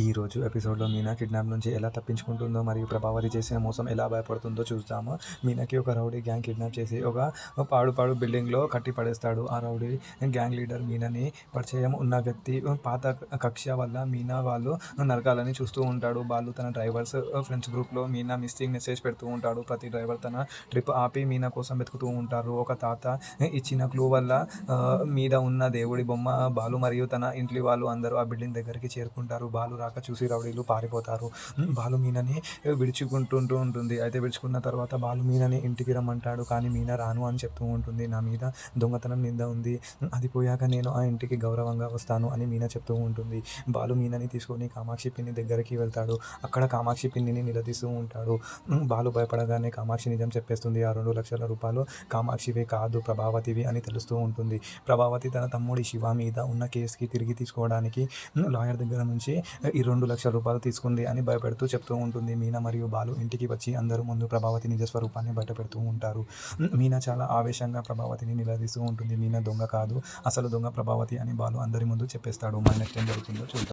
ఈరోజు ఎపిసోడ్లో మీనా కిడ్నాప్ నుంచి ఎలా తప్పించుకుంటుందో మరియు ప్రభావతి చేసిన మోసం ఎలా భయపడుతుందో చూద్దాము. మీనాకి ఒక రౌడీ గ్యాంగ్ కిడ్నాప్ చేసి ఒక పాడు బిల్డింగ్లో కట్టి పడేస్తాడు. ఆ రౌడీ గ్యాంగ్ లీడర్ మీనాని పరిచయం ఉన్న వ్యక్తి పాత కక్ష వల్ల మీనా వాళ్ళు నరకాలని చూస్తూ ఉంటాడు. వాళ్ళు తన డ్రైవర్స్ ఫ్రెండ్స్ గ్రూప్లో మీనా మిస్సింగ్ మెసేజ్ పెడుతూ ఉంటాడు. ప్రతి డ్రైవర్ తన ట్రిప్ ఆపి మీనా కోసం వెతుకుతూ ఉంటారు. ఒక తాత ఇచ్చిన క్లూ వల్ల మీద ఉన్న దేవుడి బొమ్మ బాలు మరియు తన ఇంటి వాళ్ళు అందరూ ఆ బిల్డింగ్ దగ్గరికి చేరుకుంటారు. బాలు రాక చూసి రౌడీలు పారిపోతారు. బాలు మీనాని విడుచుకుంటూ ఉంటుంది. అయితే విడుచుకున్న తర్వాత బాలు మీనాని ఇంటికి రమ్మంటాడు. కానీ మీనా రాను అని చెప్తూ ఉంటుంది. నా మీద దొంగతనం నింద ఉంది, అది పోయాక నేను ఆ ఇంటికి గౌరవంగా వస్తాను అని మీనా చెప్తూ ఉంటుంది. బాలు మీనాని తీసుకొని కామాక్షి పిన్ని దగ్గరికి వెళ్తాడు. అక్కడ కామాక్షి పిన్నిని నిలదీస్తూ ఉంటాడు. బాలు భయపడగానే కామాక్షి నిజం చెప్పేస్తుంది. ఆ 2 లక్షల రూపాయలు కామాక్షివే కాదు ప్రభావతివి అని తెలుస్తూ ఉంటుంది. ప్రభావతి తన తమ్ముడి శివ మీద ఉన్న కేసుకి తిరిగి తీసుకోవడానికి లాయర్ దగ్గర నుంచి ఈ 2 లక్షల రూపాయలు తీసుకుంది అని భయపెడుతూ చెప్తూ ఉంటుంది. మీనా మరియు బాలు ఇంటికి వచ్చి అందరూ ముందు ప్రభావతి నిజ స్వరూపాన్ని బయట పెడుతూ ఉంటారు. మీనా చాలా ఆవేశంగా ప్రభావతిని నిలదీస్తూ ఉంటుంది. మీనా దొంగ కాదు, అసలు దొంగ ప్రభావతి అని బాలు అందరి ముందు చెప్పేస్తాడు. మరి నెక్స్ట్ ఏం జరుగుతుందో చూద్దాం.